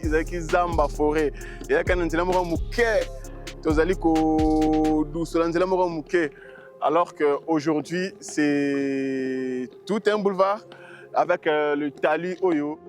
ezalaki zamba forêt eyaka na nzela moko moke tozali kodusola nzela moko moke alors qu'aujourd'hui c'est tout un boulevard avec le talus oyo.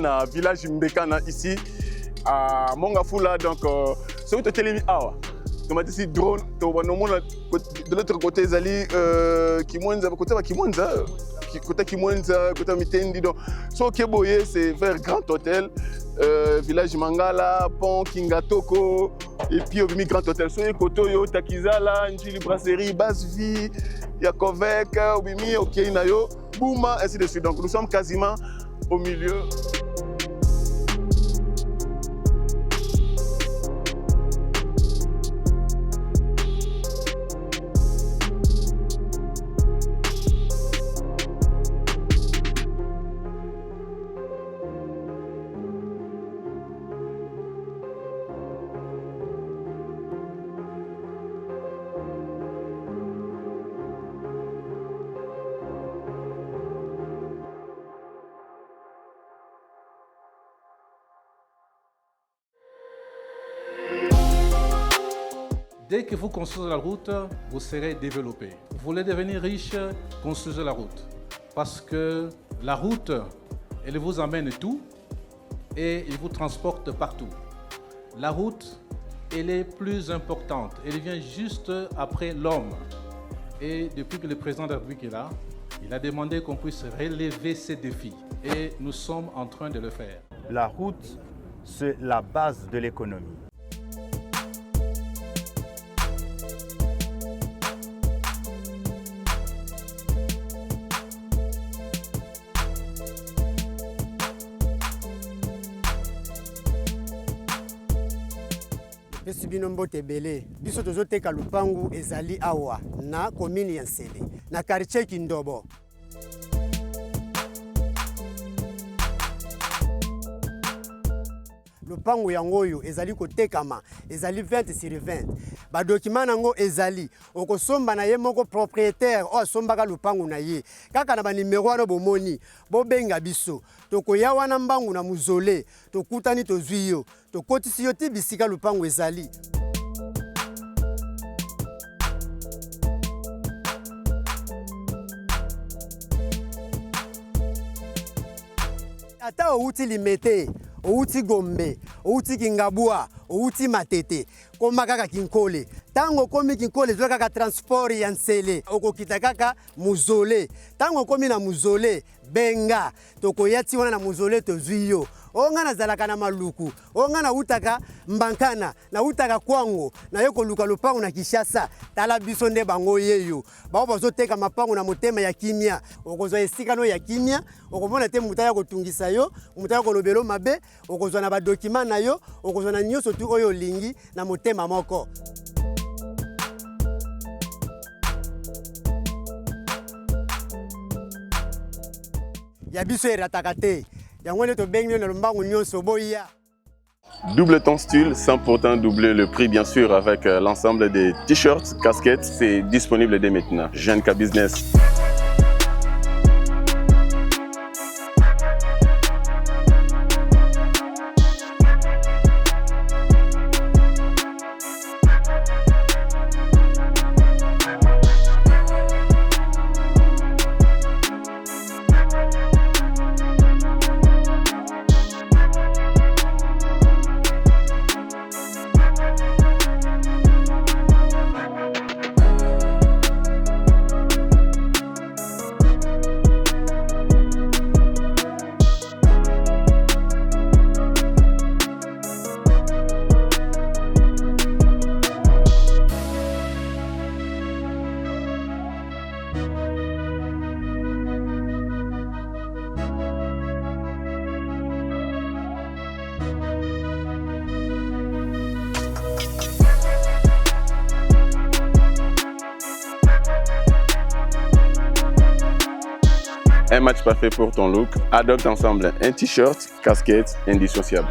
Na village Mbekana ici à Mongafula donc c'est où tu es awa tu m'as dit si drone de l'autre côté zali Kimwenza côté Kimwenza côté Mitendi donc so Keboye c'est vers Grand Hôtel village Mangala pont Kingatoko et puis au Grand Hôtel so Kotoyo Takizala Njili Brasserie Basse Vie Yakovek Obimi Okeinayo Bouma ainsi de suite donc nous sommes quasiment au milieu. Dès que vous construisez la route, vous serez développé. Vous voulez devenir riche, construisez la route. Parce que la route, elle vous amène tout et elle vous transporte partout. La route, elle est plus importante. Elle vient juste après l'homme. Et depuis que le président de la République est là, il a demandé qu'on puisse relever ces défis. Et nous sommes en train de le faire. La route, c'est la base de l'économie. Bino mbote belé biso tozoteka lupangu ezali awa na commune ya Nsele na quartier Kindobo. Lupangu yango oyo ezali kotekama ezali 20 sur 20 ba document nango ezali okosomba na ye moko propriétaire o sombaka lupangu na ye kaka na ba numéro wana bomoni bobenga biso tokoya wana mbangu na muzole tokutani tozwi yo tokotisi yo ti bisika lupangu ezali. Ata outi limete outi Gombe outi Kingabua outi Matete koma kaka Kinkole tango komi Kinkole zwa kaka transport ya Nsele okokita kaka muzole tango komi na muzole benga tokoyati wana na muzole tozwi yo onga na zalaka na maluku onga na utaka Mbankana na utaka Kwango na yo koluka lupangu na Kishasa tala biso nde bango yeyo bao bazoteka mapango na motema ya kimia okozwa esika no ya kimia okomona te mutaya kotungisa yo mutaya kolobelo mabe okozwa na ba document na yo okozwa na nyoso tu oyo lingi na motema moko. Ya biso erataka te yango nde tobengi na lombangu nyonso boya. Double ton style, sans pourtant doubler le prix bien sûr avec l'ensemble des t-shirts, casquettes, c'est disponible dès maintenant. Genka Business. Un match parfait pour ton look. Adopte ensemble un t-shirt, casquette indissociable.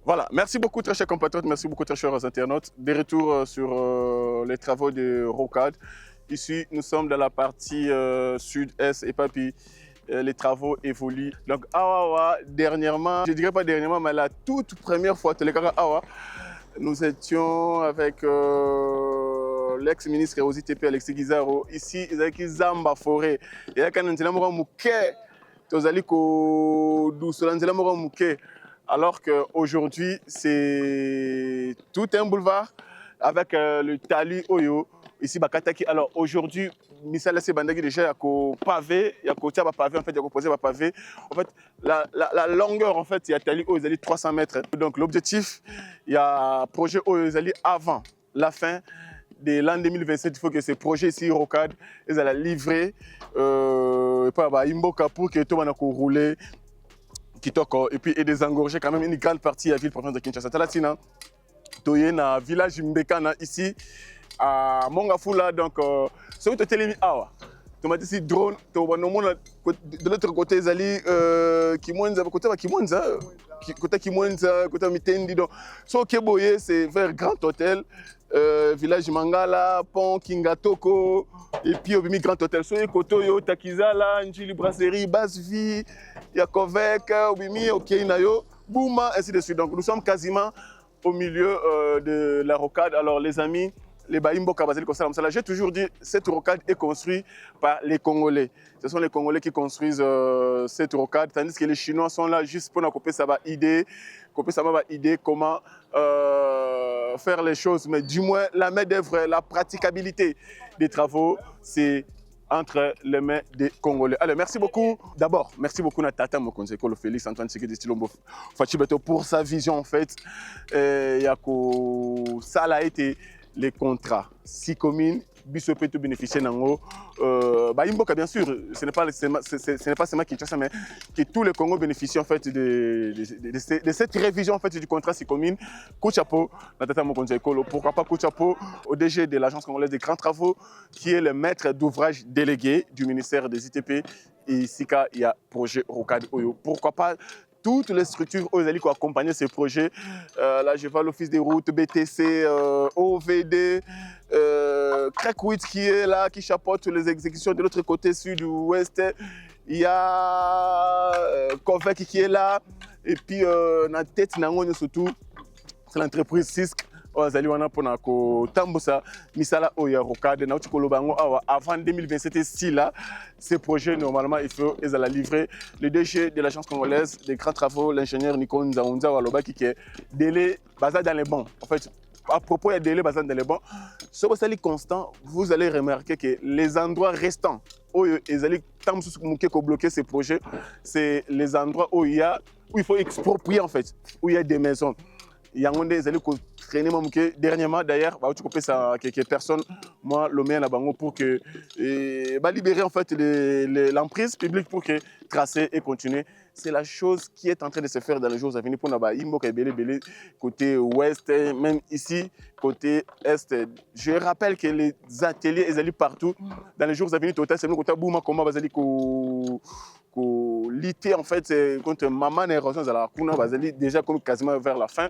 Voilà, merci beaucoup très chers compatriotes, merci beaucoup très chers internautes. Des retours sur les travaux de Rocade. Ici, nous sommes dans la partie sud-est et puis les travaux évoluent. Donc, Awa, dernièrement, je ne dirais pas dernièrement, mais la toute première fois, Awa, nous étions avec l'ex-ministre aux ITP, Alexis Guizaro. Ici, ils avaient Zamba Forêt. Et là, quand nous avons alors qu'aujourd'hui, c'est tout un boulevard avec le Tali Oyo, ici Bakataki. Alors aujourd'hui, Misala Sebandagi déjà, il y a un pavé, il y a un pavé, en fait, il y a posé un pavé. En fait, la longueur, en fait, il y a Tali Oyo, 300 mètres. Donc l'objectif, il y a un projet Oyo, avant la fin de l'an 2027, il faut que ces projets ici, Rocade, ils allaient livrer, Imboka pour que tout le monde rouler. Kitoko, et puis désengorger quand même une grande partie de la ville province de Kinshasa. Talatina, toye na village Mbekana ici à Mongafula, donc c'est où tu es awa. Tu m'as dit si drone, de l'autre côté Zali Kimwenza, côté Kimwenza, côté Mitendi. Donc, so Keboye, c'est vers Grand Hôtel. Village Mangala, Pont Kingatoko, et puis au Grand Hôtel. So Kotoyo, Takizala, Njili Brasserie, Basse-Vie, Yakovek, Obimi, Okeinayo, Bouma, ainsi de suite. Donc nous sommes quasiment au milieu de la rocade. Alors les amis, les Baïmbo Kabazeli Kosalam Sala, j'ai toujours dit cette rocade est construite par les Congolais. Ce sont les Congolais qui construisent cette rocade, tandis que les Chinois sont là juste pour nous couper ça va idée comment faire les choses, mais du moins la main d'œuvre, la praticabilité des travaux, c'est entre les mains des Congolais. Alors, merci beaucoup. D'abord, merci beaucoup à Tata Mokonzeko, le Félix Antoine Tshisekedi Tshilombo Fachibeto pour sa vision en fait. Ça a été les contrats. 6 communes, Biso peut bénéficier d'ango. Imboka, bien sûr, ce n'est pas seulement Kinshasa, mais que tous les Congos bénéficient en fait de cette révision en fait du contrat 6 communes. Coup de chapeau, Natata Mokonzeko, pourquoi pas coup de chapeau au DG de l'Agence congolaise des grands travaux, qui est le maître d'ouvrage délégué du ministère des ITP. Et ici, il y a projet Rocade Oyo. Pourquoi pas toutes les structures qui ont accompagné ces projets. Là, je vois l'Office des routes, BTC, OVD, Crack8 qui est là, qui chapeaute les exécutions de l'autre côté sud-ouest. Il y a Kovek qui est là. Et puis, la tête, surtout, c'est l'entreprise CISC. Avant 2027, ici là, ces projets normalement il faut les livrer. Le DG de l'agence congolaise des grands travaux, l'ingénieur Nico Nzaounza Waloba qui est délai basé dans les bons. En fait, à propos de délai basé dans les bons, ce qui est constant, vous allez remarquer que les endroits restants où ils allaient bloquer ces projets, c'est les endroits où il faut exproprier en fait, où il y a des maisons. Il y a des traîner dernièrement d'ailleurs tu coupes ça quelques personnes moi le mien là-bas pour que libérer en fait l'emprise publique pour que tracer et continuer. C'est la chose qui est en train de se faire dans les jours à venir pour nous côté ouest, même ici côté est. Je rappelle que les ateliers ils allaient partout dans les jours à venir. Total c'est nous côté Bouma comment va aller lutter en fait contre maman érosion à la Kuna déjà comme quasiment vers la fin.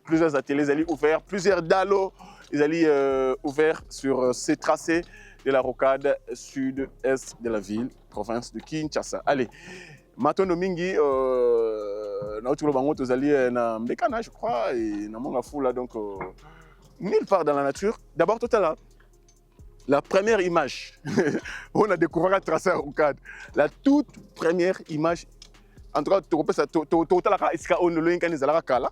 Plusieurs ateliers allaient ouverts, plusieurs dallos ils allaient ouverts sur ces tracés de la rocade sud-est de la ville, province de Kinshasa. Allez, Matondo Mingi, na Mbekana je crois et na Mongafula donc nulle part dans la nature. D'abord tout à l'heure. La première image, on a découvert un tracé à rocade. La toute première image, en tout cas, tu repères ça, on ne l'a pas kala.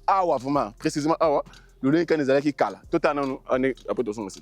Awa, vraiment, précisément awa, le lien qu'on a kala. Tout à l'heure, on est après tout ça aussi.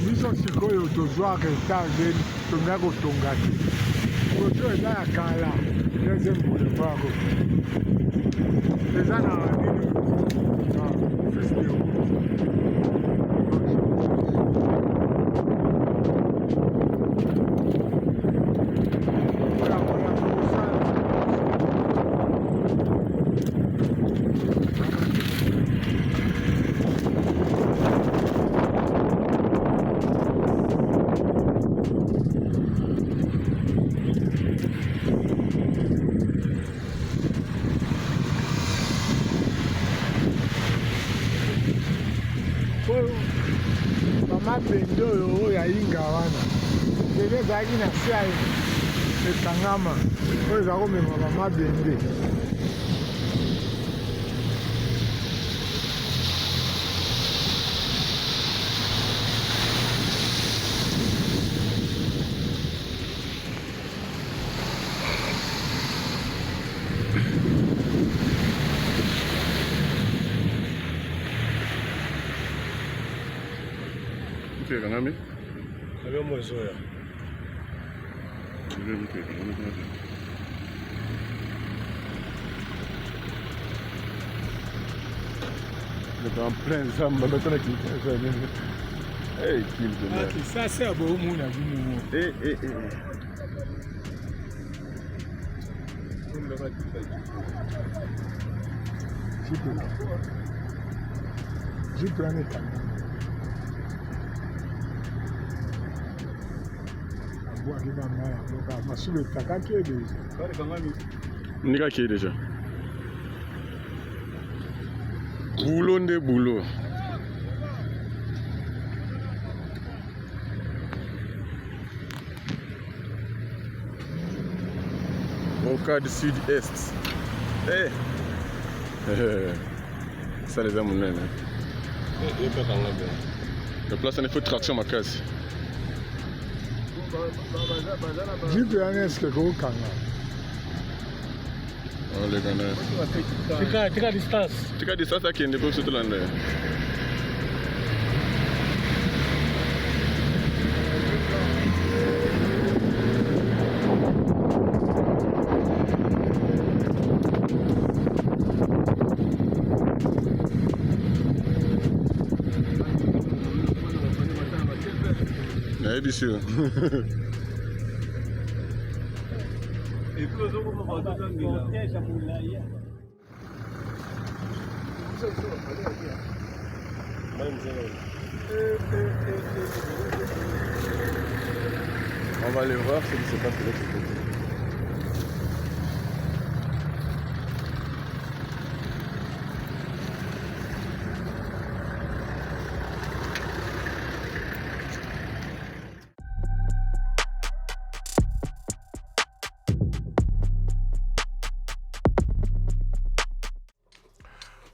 biso sikoyo tozwa retard tonga kotonga te koto eza ya kala deuxième boulevard eza na office de mabende oyo ya inga wana nzela ezalaki na se ekangama oyo eza komema bamabende Kangami? Ayo mozoya. En plein zamba, maintenant qu'il hey, qu'il de ça c'est à beau monde à vous. Eh. Je peux en Nika qui est déjà. Boulot de boulot. Rocade sud-est. Eh. Ça les a mon nain. La place en effet de traction ma case. GPS que go kanga. Oh les gars. Tika distance. Tika distance qui est ne peut se tourner. Bien sûr. On va aller voir ce qui se passe de l'autre côté.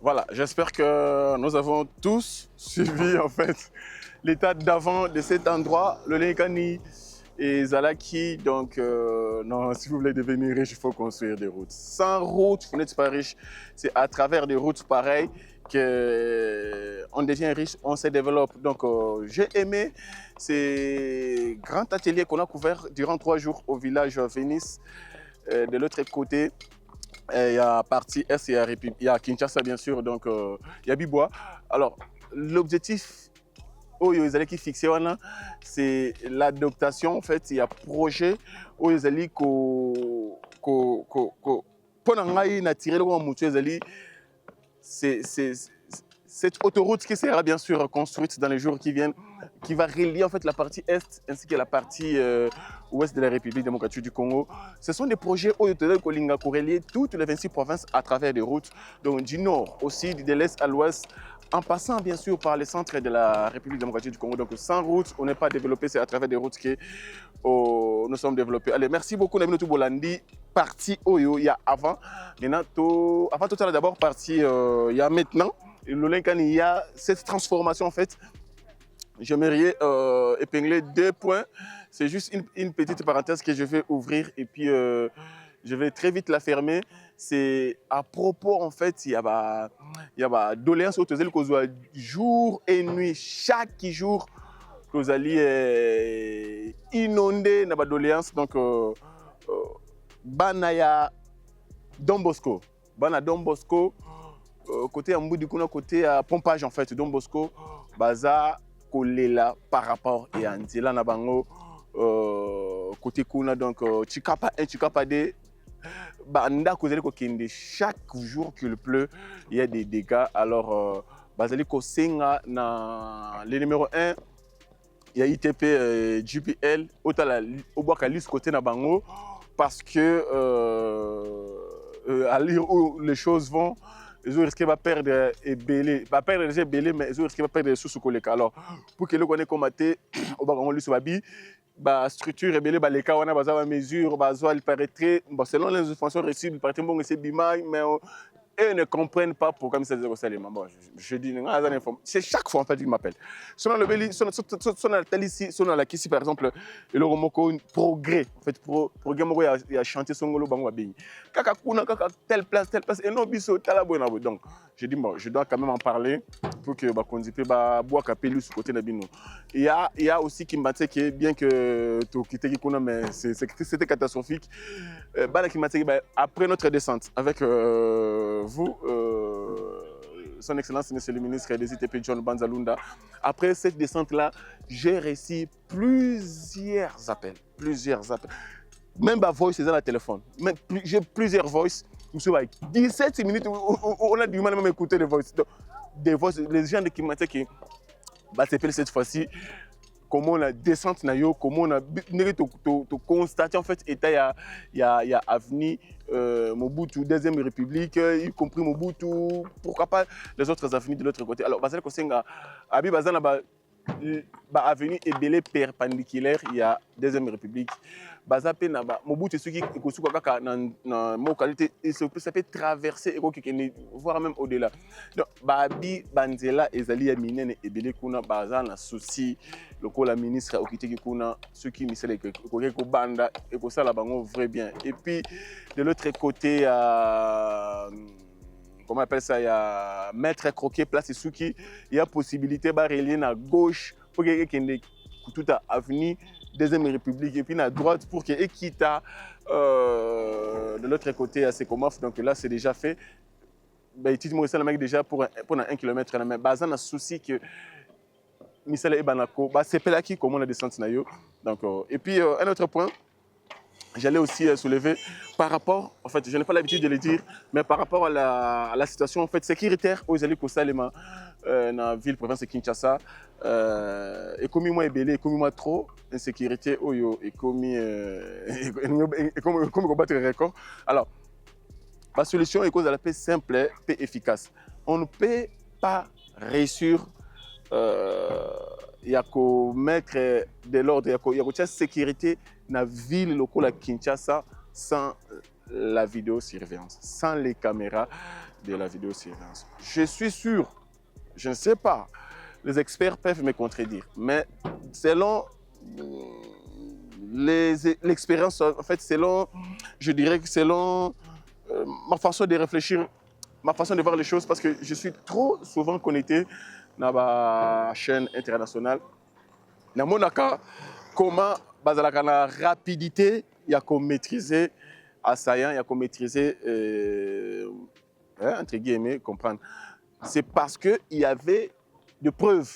Voilà, j'espère que nous avons tous suivi en fait l'état d'avant de cet endroit, le Lenkani et Zalaki. Donc, non, si vous voulez devenir riche, il faut construire des routes. Sans route, vous n'êtes pas riche. C'est à travers des routes pareilles qu'on devient riche, on se développe. Donc, j'ai aimé ces grands ateliers qu'on a couverts durant 3 jours au village Venise. De l'autre côté, il y a partie Est, il y a Kinshasa, bien sûr, donc il y a Bibois. Alors, l'objectif qui fixé, c'est l'adaptation. En fait, il y a projet où ils allaient cette autoroute qui sera bien sûr construite dans les jours qui viennent, qui va relier en fait la partie Est ainsi que la partie Ouest de la République démocratique du Congo. Ce sont des projets où ils relier toutes les 26 provinces à travers des routes, donc du nord au sud, de l'Est à l'Ouest, en passant bien sûr par les centres de la République démocratique du Congo. Donc sans route, on n'est pas développé, c'est à travers des routes que nous sommes développés. Allez, merci beaucoup Nabino Bolandi. Partie Oyo, il y a avant. Avant tout à d'abord, partie il y a maintenant. Il y a cette transformation en fait. J'aimerais épingler 2 points. C'est juste une petite parenthèse que je vais ouvrir et puis je vais très vite la fermer. C'est à propos, en fait, il y a doléances au Tozeli qu'on soit jour et nuit, chaque jour, nous allons inonder dans doléances. Donc, Banaya Don Bosco. Bana Don Bosco, côté Amboudi, côté pompage, en fait, Don Bosco, Baza, Kolela par rapport à Antila Nabango, côté Kuna, donc, Chikapa 1, Chikapa 2. Chaque jour qu'il pleut, il y a des dégâts. Alors, le numéro 1, il y a ITP JPL, au Boakalis côté Nabango, parce que à lire où les choses vont, ils ont risqué de perdre et belé, pas perdre les belés, mais ils ont risqué de perdre les sous-collègues. Alors, pour que le connaisse combattre, au Bagango Lissobabi, la structure est belée, les cas on a besoin de mesures, il paraîtrait, selon les informations reçues, il paraîtrait bon que c'est bimaï, mais eux ne comprennent pas pourquoi c'est 0 éléments. Bon, je dis, c'est chaque fois en fait qu'ils m'appellent. Sur la Kissi, par exemple, il y a un progrès. En fait, progrès, il y a chanté son golo bango abini. Kaka kuna, kaka telle place, et non biso talabona. Donc, je dis, bon, je dois quand même en parler pour que qu'on dise pas bois capelu sur côté d'abino. Il y a aussi qui m'a dit que bien que tu quittes Kikuna, mais c'était catastrophique. Après notre descente avec vous, Son Excellence, Monsieur le ministre des ITP John Banzalunda, après cette descente-là, j'ai reçu plusieurs appels. Même ma voice est dans le téléphone. J'ai plusieurs voices. 17 minutes, on a du mal à même écouter les voices. Des voices, les gens qui m'ont dit que cette fois-ci, comment on a descente, comment on a constaté en fait, il y a avenir Mobutu, Deuxième République, y compris Mobutu, pourquoi pas les autres avenirs de l'autre côté. Alors, Basel Kosenga, Abi Bazana, avenue est belé perpendiculaire, il y a Deuxième République. Bazape naba Mobutu ce qui kaka na localité ça peut traverser et voire même au-delà. Donc babi banzela ezali ya minene ebele kuna bazana souci lokola ministre okité kuna ceux qui misele ko banda et ko sala bango vrai bien. Et puis de l'autre côté comment on appelle ça, il y a Maître Croquet place Suki, il y a possibilité de relier à gauche pour que tout a avenue Deuxième République et puis à droite pour que Ekita de l'autre côté à Sekomaf. Donc là c'est déjà fait. Ben il me reste déjà pour 1 km mais bazan a souci que Misala et Banako c'est là qui comment on a descendu nayo. Donc et puis un autre point, j'allais aussi soulever par rapport, en fait, je n'ai pas l'habitude de le dire, mais par rapport à la situation en fait, sécuritaire aux alliés Kosalema dans la ville province de Kinshasa, et comme moi est belé, comme moi trop, insécurité, et comme combattre le record. Alors, la solution est cause de la paix simple et efficace. On ne peut pas réussir. Il y a qu'à mettre de l'ordre, il y a qu'à sécurité dans la ville locale à Kinshasa sans la vidéosurveillance, sans les caméras de la vidéosurveillance. Je suis sûr, je ne sais pas, les experts peuvent me contredire, mais selon l'expérience, en fait, selon, je dirais que selon ma façon de réfléchir, ma façon de voir les choses parce que je suis trop souvent connecté dans la chaîne internationale. Dans mon cas, comment la rapidité, il y a qu'on maîtriser assaillant, il y a qu'on maîtriser, entre guillemets, comprendre. C'est parce qu'il y avait des preuves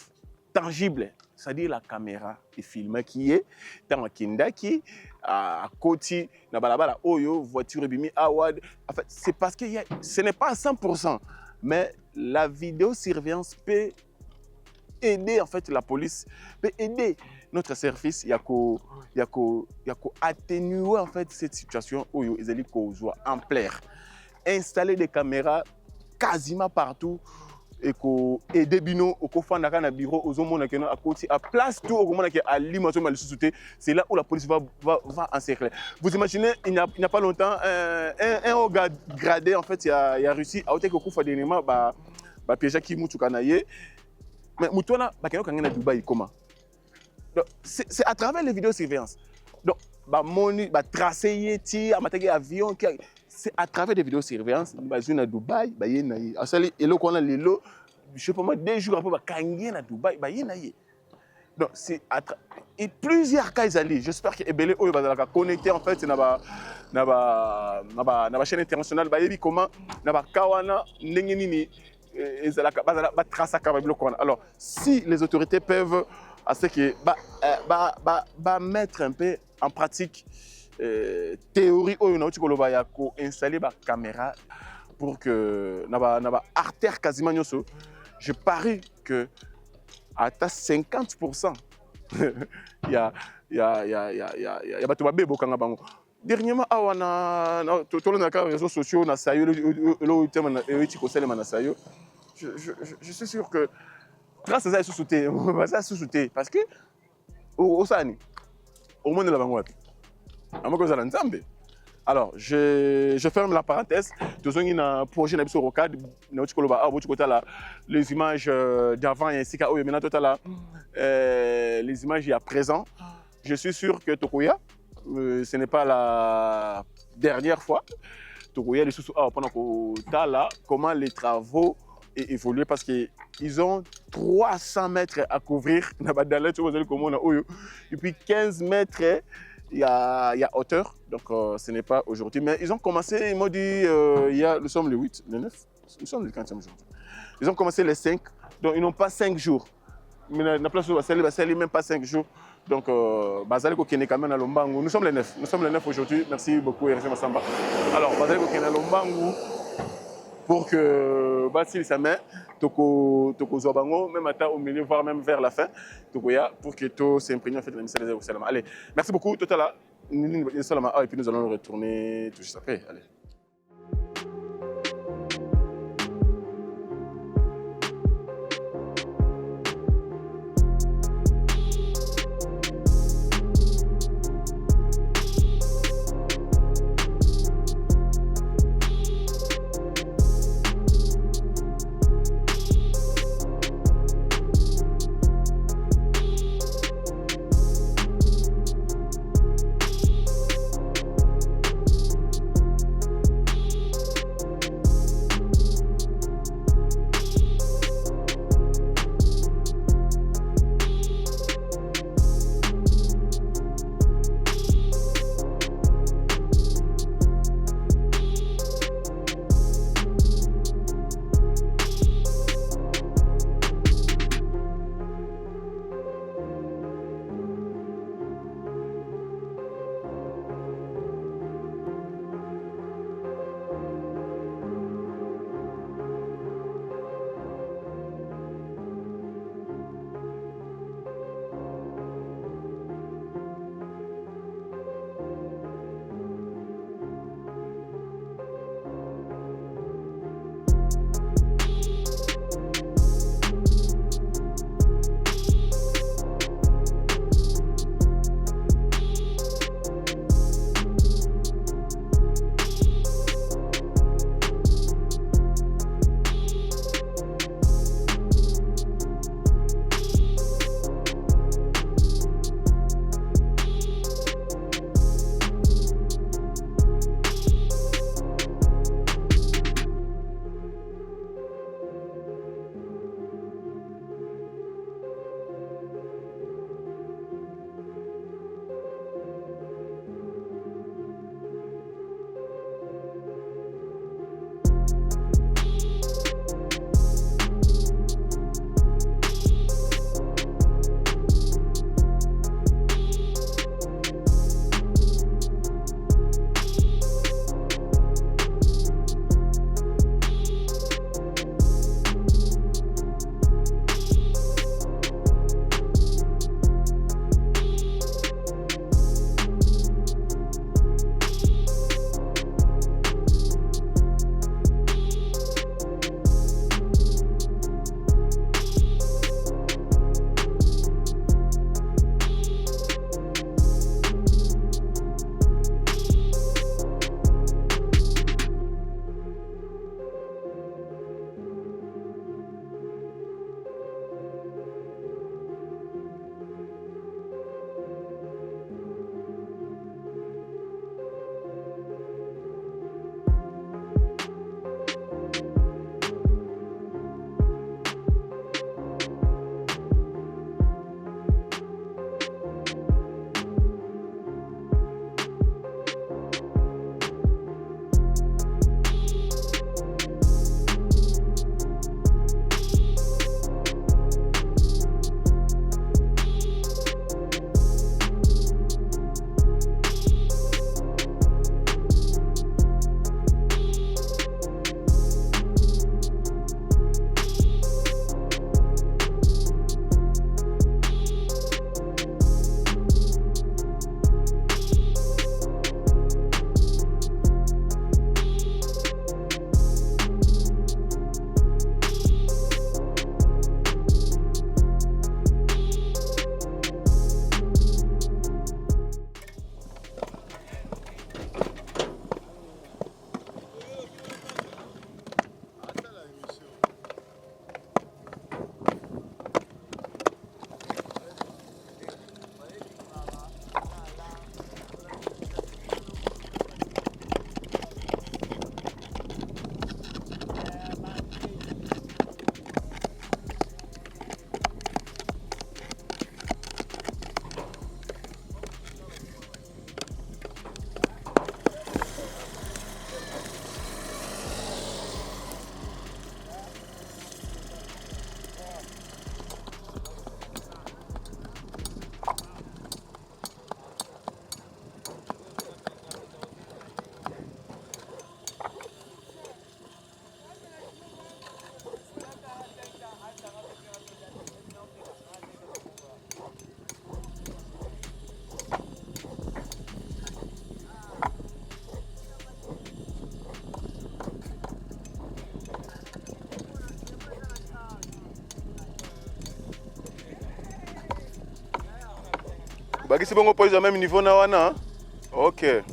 tangibles, c'est-à-dire la caméra et film qui est dans Kindaki, à Koti, dans Balabala, Oyo, voiture Bimi, Awad. En fait, c'est parce que ce n'est pas à 100%, mais la vidéosurveillance peut aider en fait la police, peut aider notre service, il y a atténuer en fait cette situation où ils allaient causer ampleur. Installer des caméras quasiment partout et aider bino au faire un bureau aux hommes à côté à place tout au moment à l'image c'est là où la police va encercler. Vous imaginez il n'y a pas longtemps un haut gradé en fait il y a réussi à ôter que coup dernièrement bah piège qui moutou kanaye mais moutona bah quand on est à Dubaï comment. Donc c'est à travers les vidéosurveillance. Donc bah moni bah tracer yeti amatage avion c'est à travers des vidéosurveillance bah je à Dubaï bah yenaye asali elo qu'on a lelo je sais pas moi 2 jours après bah kangé na Dubaï bah yenaye. Donc c'est et plusieurs cas ils allaient j'espère que ebele oyo bazalaka connecté en fait na ba chaîne internationale bah yebi comment na ba kawana ndenge nini ezalaka ba tracer ka ba biloko. Alors si les autorités peuvent à ce que mettre un peu en pratique théorie où on a installer la caméra pour que naba artère quasiment nyoso je parie que à 50% il y a bato babé bokanga bango dernièrement awana tolo na ka réseaux sociaux na sayo le tema na etikosele na sayo je suis sûr que grâce à ça, sous-souté. Parce que, au Sani, au monde de la Bangoate, alors, je ferme la parenthèse. Nous avons un projet de rocade. Les images d'avant et ainsi les images il y a présent. Je suis sûr que Tokoya, ce n'est pas la dernière fois. Tokoya, les sous pendant que là, comment les travaux et évoluer parce qu'ils ont 300 mètres à couvrir et puis 15 mètres il y a hauteur donc ce n'est pas aujourd'hui mais ils ont commencé ils m'ont dit nous sommes le 8 le 9 nous sommes le 15e aujourd'hui ils ont commencé les 5 donc ils n'ont pas 5 jours mais la place où c'est même pas 5 jours donc nous sommes les 9 aujourd'hui merci beaucoup Hervé Massamba alors pour que Basile Samet, Toko Zobango, même au milieu, voire même vers la fin, Tokoya, pour que tout s'imprègne en fait de la mission des Jérusalem. Allez, merci beaucoup, Totala. Et puis nous allons retourner tout juste après. Allez. Bakisi bongo po même niveau na wana. OK.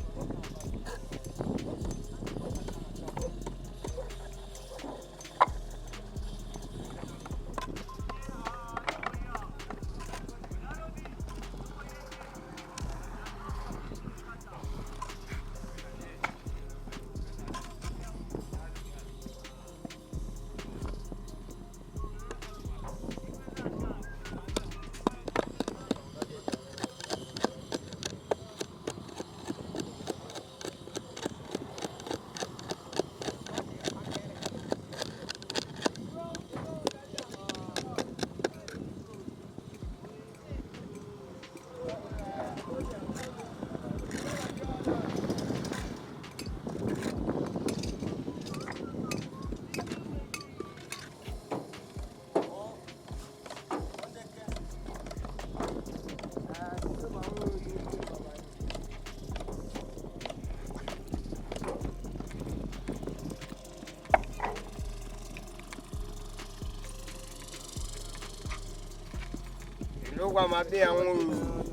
Logo mabe yangu.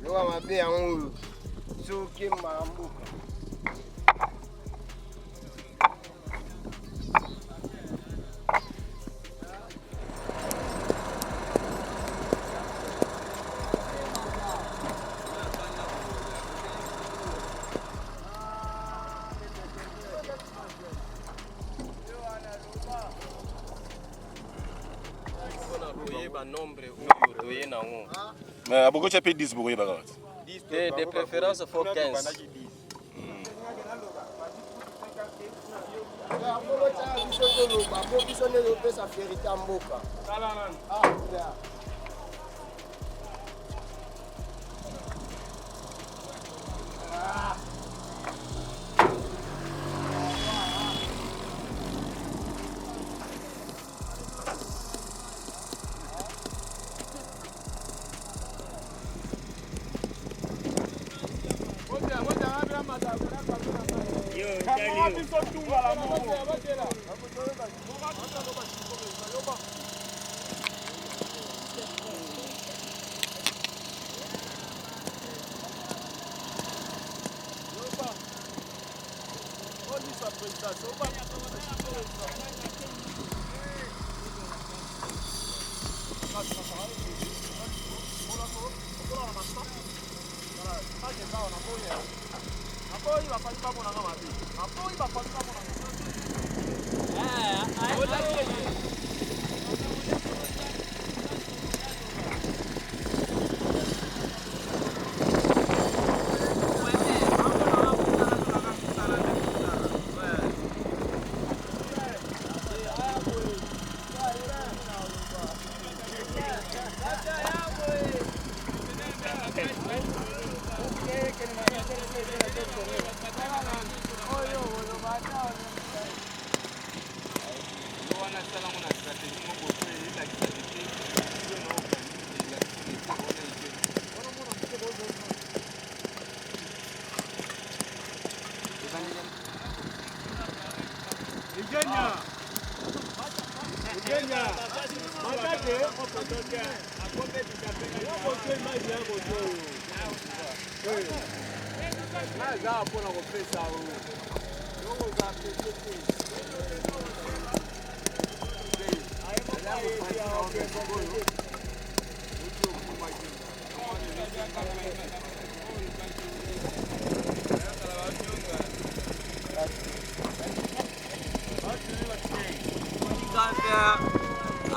Logo mabe yangu. Soki mambuka. Mais à beaucoup de pays 10 bourré bagarre. De préférence faut 15.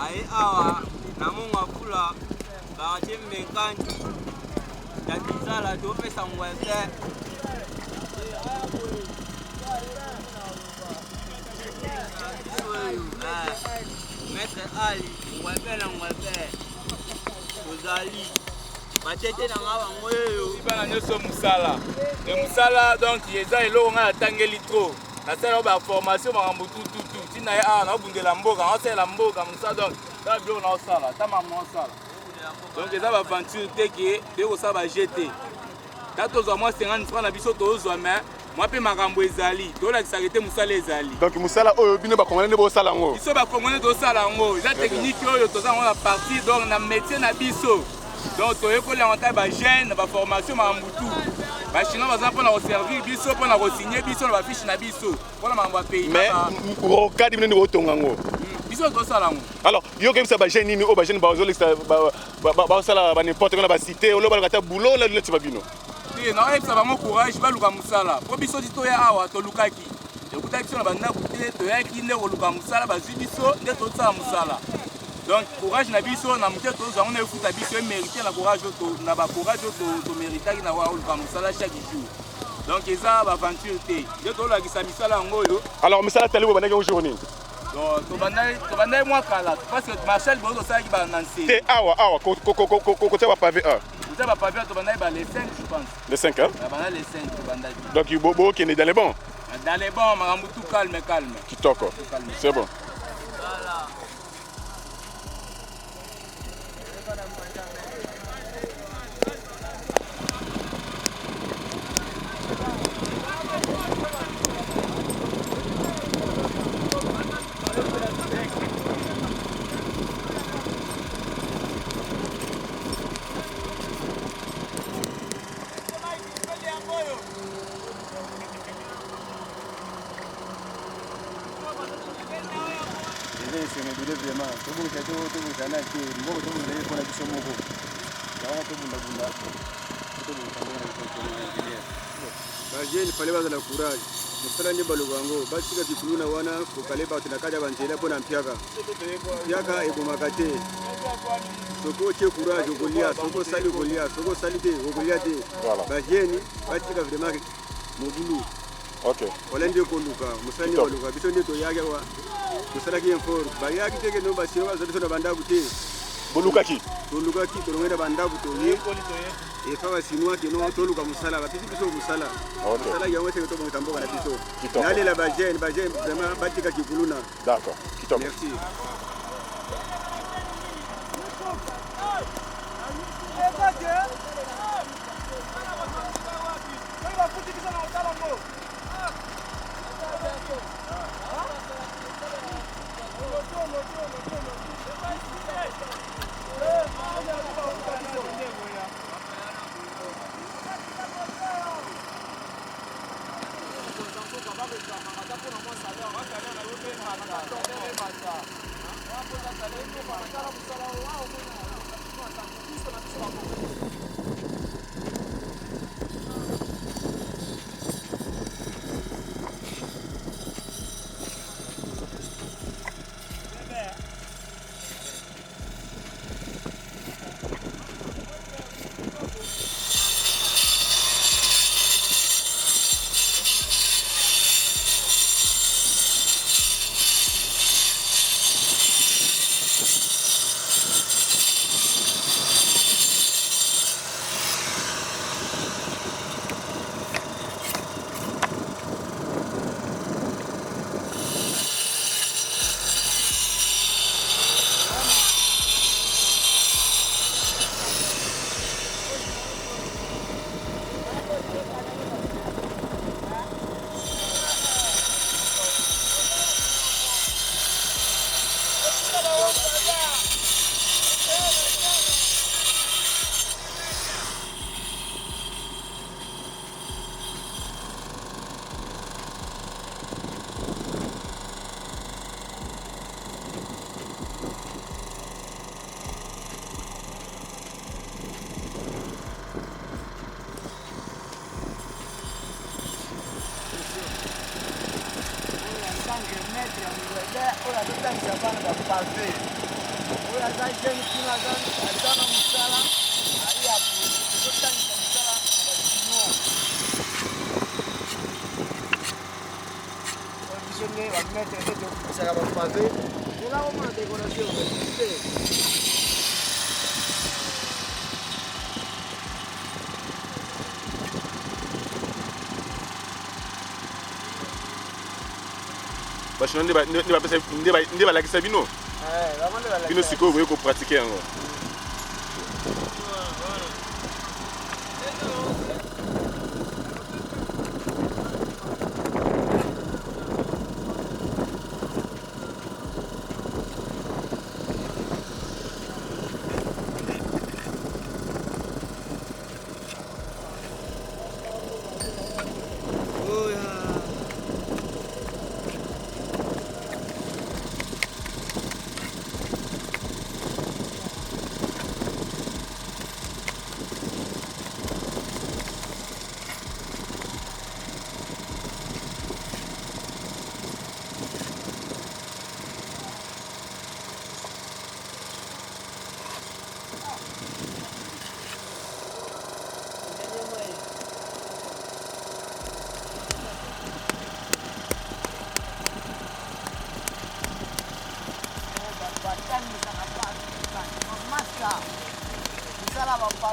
Ai awa namunga kula ba chembe kanji ya kizala to pesa mwese Maître Ali mwebe Ozali matete na ngaba ngweyo ibana nyoso musala de musala donc yeza eloko nga tangeli trop na sala ba formation ba mbututu tina ya na bundela mboka na sala mboka musa donc da bio na sala tama mo sala donc eza ba aventure teke de ko sala GT tato zo mo 50 francs na biso to zo mais moi pe makambo ezali to la kisakete musala ezali donc musala oyo bino ba kongana ne bo sala ngo biso ba kongana to sala ngo eza technique oyo to za na partie donc na métier na biso Donc toye kolenga ba jeune ba formation ma mbutu. Ba chinois baza pona ko servir biso pona ko signer biso na ba fiche na biso. Pona ma pays. Mais au cas de nous tongango. Biso to sala ngo. Alors, yo comme ça ba jeune ni o ba jeune ba zo ba sala ba n'importe quoi ba cité o lo ba kata boulot là tu vas bino. Oui, non, ça va mon courage, ba luka musala. Po biso di to ya awa to lukaki. Ekuta biso na banda kute to ya ki ne ko luka musala ba zi biso nde to sala musala. Donc courage na biso na muté to za on e futa biso mériter la courage to na ba courage to mériter na wa luka musala chaque jour. Donc ça va aventure té. Nde to la kisa misala ngoyo. Alors misala tali bo banaki aujourd'hui. Donc to bandai moi kala parce que Marshall bozo ça qui va nancer. Té awa côté ba pavé 1. Vous avez pas vu les 5 je pense. Les 5 hein? Les 5 donc il bobo qui est dans les bons. Dans les bons, tout calme. Qui toque. C'est bon. Voilà. Bajeni pale baza na courage. Musala ni balugango basika kikuluna wana kokale ba tunakaja banjela pona mpiaka. Mpiaka ebomakate. Soko che courage okolia, soko sali okolia, soko sali te okolia te. Bajeni basika vraiment mobulu. OK. Wala ndio koluka, musani baluka biso ndio to yake wa. Musala ki enfor, ba yake teke no basio bazo na banda buté. Boluka ki? Toluka ki tolongera banda butoye. Et ça va sinon que nous toluka musala ba pisi biso musala. Musala yango teke to mutamboka na biso. Nale la bajene vraiment batika kikuluna. D'accord. Merci. Parce que nous balakisa bino. Bino siko voye ko pratiquer yango.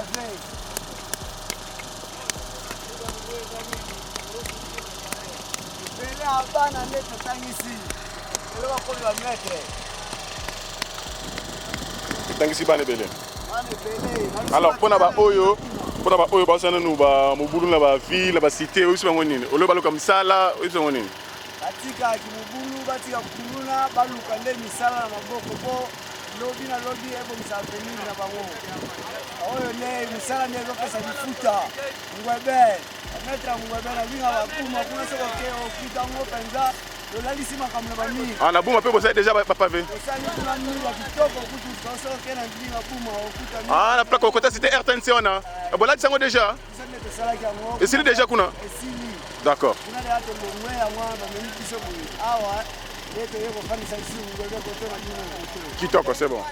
pavé. Ebele abana nde totangisi eloko komi bametre etangisi bana ebele. bana ebele. Alors mpona baoyo basana nu mobulu na baville na bacité oyebisi bango nini oloyo baluka misala oyebisi bango nini batikaki mobulu batika kuluna baluka nde misala na maboko mpo lobi na lobi ebomisa avenir na bango oyo nde misala nde ezopesa lifuta ngwebe bametre ya ngwebe na binga bakuma kuna soki oke okitango mpenza olalisi makambo na bamiri na buma mpe bosali deja bapave osali kuna miri ya kitoko kutu soki oke na binga buma okuta na plaka okota cité rtnc wana bolatisi yango deja biso nde tosalaki yango esili deja kuna esili d'accord kuna deya tolongwe yango bamemi biso boye awa nde toye kofandisa isi ngwebe kote na bino kote kitoko c'est bon.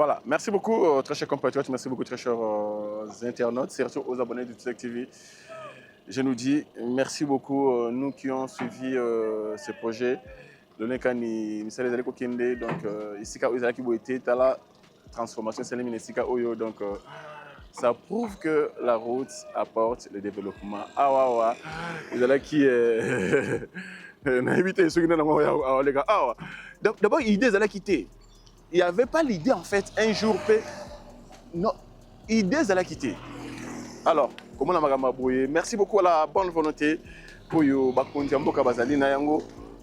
Voilà, merci beaucoup, très chers compatriotes, merci beaucoup, très chers internautes, surtout aux abonnés de Tuzek TV. Je nous dis merci beaucoup, nous qui ont suivi ce projet. Le Nekani, Michel Ezali Kende, donc ici, quand vous avez été, la transformation, c'est le Oyo, donc ça prouve que la route apporte le développement. Ah, ouais, ouais. Vous allez qui d'abord, l'idée, elle a quitté. Il n'y avait pas l'idée, en fait, un jour, non, l'idée, elle a quitté. Alors, comment on a mabouillé? Merci beaucoup à la bonne volonté pour vous,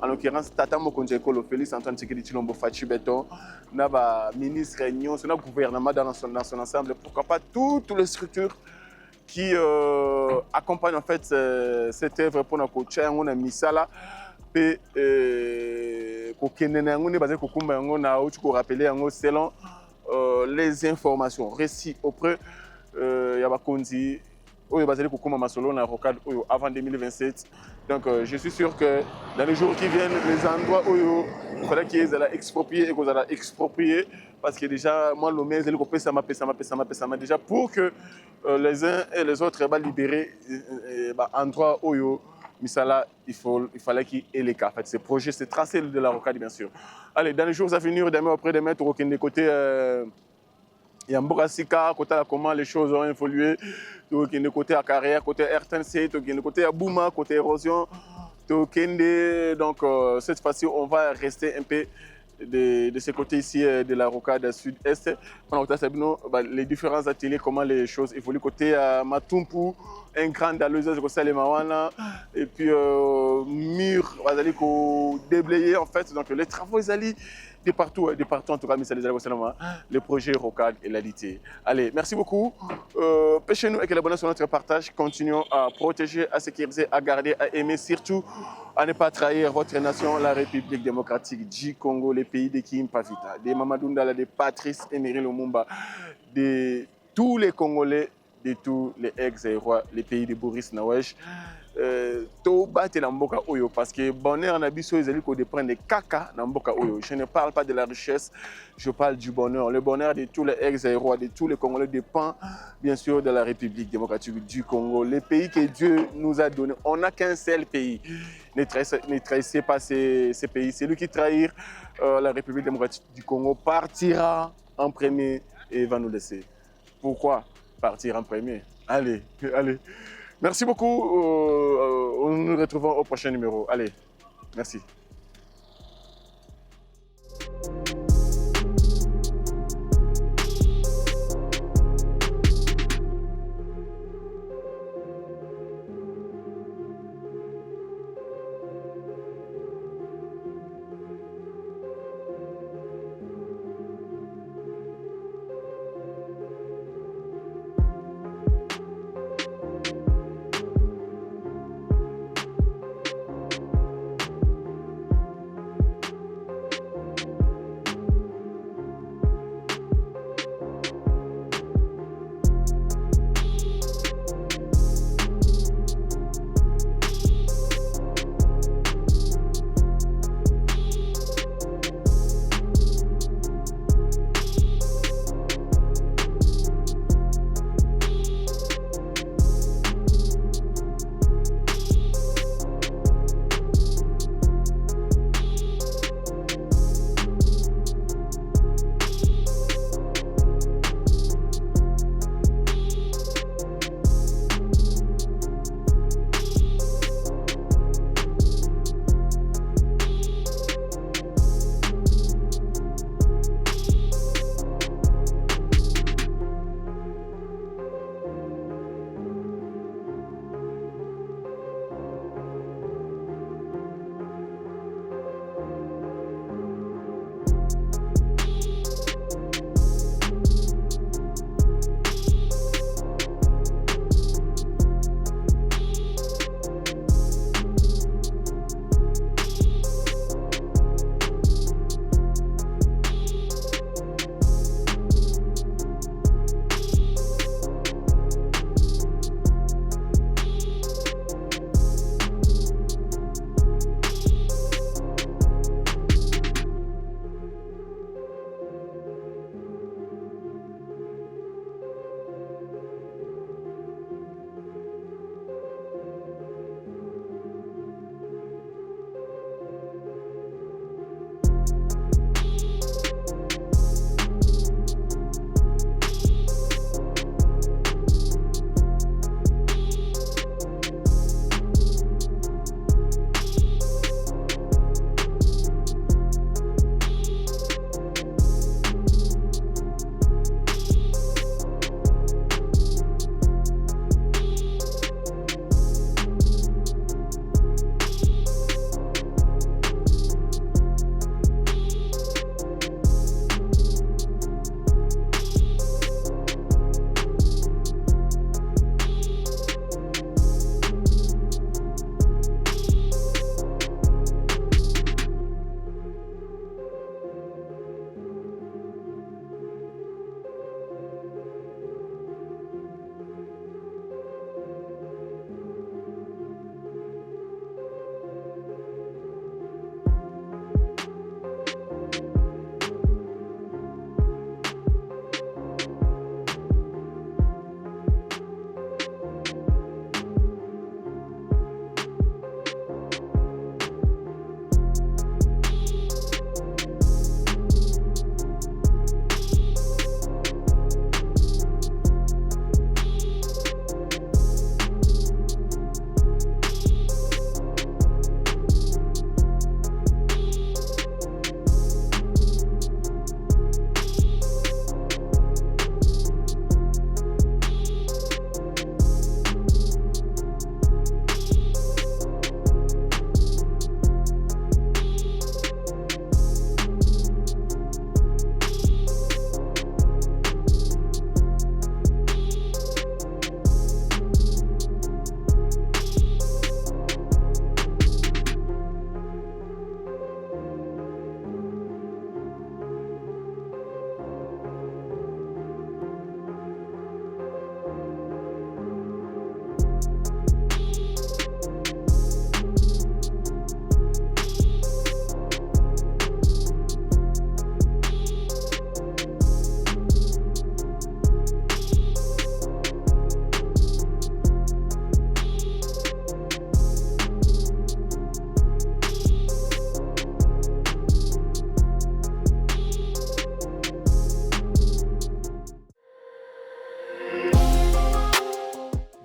en l'occurrence, Tata Mokonje Kolo, Félix Antoine Tsekedi Chilombo Fachi Beton, n'a ministre, réunion, c'est notre gouvernement dans son ensemble, pourquoi pas toutes les structures qui accompagnent en fait cette œuvre pour notre coach, on a mis ça là. Et selon les informations récits auprès Yabakondi avant 2027. Donc je suis sûr que dans les jours qui viennent, les endroits où il faudrait qu'ils aient exproprié et qu'ils aient exproprié parce que déjà moi le maire ça m'a déjà pour que les uns et les autres soient libérés endroits où Misala, il fallait qu'il ait les cas. En fait, ce projet, c'est tracé de la rocade, bien sûr. Allez, dans les jours à venir, demain, après demain, tu vas côté Yamborasika, côté comment les choses ont évolué, tu vas côté à carrière, côté RTNC, tu vas côté à Bouma, côté érosion. Donc, cette fois-ci, on va rester un peu de ce côté ici de la rocade sud-est. Les différents ateliers, comment les choses évoluent. Côté Matumpu, un grand dalloise et puis mur, déblayé en fait. Donc les travaux ils allaient de partout en tout cas, le projet rocade et l'alité. Allez, merci beaucoup. Pêchez-nous et que l'abonnement sur notre partage. Continuons à protéger, à sécuriser, à garder, à aimer, surtout à ne pas trahir votre nation, la République démocratique du Congo, les pays de Kim Pavita, de Mamadou Ndala, de Patrice Emery Lumumba, de tous les Congolais, de tous les ex-rois, les pays de Boris Nawesh. Parce que bonheur nabiso ils ko dépend de caca na mboka oyo. Je ne parle pas de la richesse, je parle du bonheur. Le bonheur de tous les ex-rois, de tous les Congolais dépend bien sûr de la République démocratique du Congo. Les pays que Dieu nous a donnés, on n'a qu'un seul pays. Ne trahissez pas ces pays. C'est lui qui trahit la République démocratique du Congo partira en premier et va nous laisser. Pourquoi partir en premier? Allez, allez. Merci beaucoup. Nous nous retrouvons au prochain numéro. Allez, merci.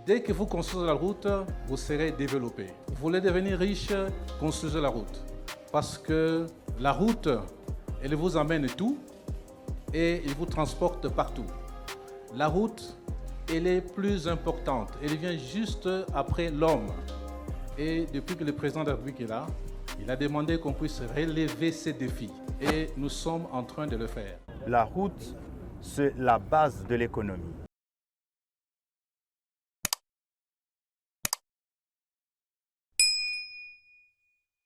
Dès que vous construisez la route, vous serez développé. Vous voulez devenir riche, construisez la route. Parce que la route, elle vous amène tout et elle vous transporte partout. La route, elle est plus importante. Elle vient juste après l'homme. Et depuis que le président de la République est là, il a demandé qu'on puisse relever ces défis. Et nous sommes en train de le faire. La route, c'est la base de l'économie.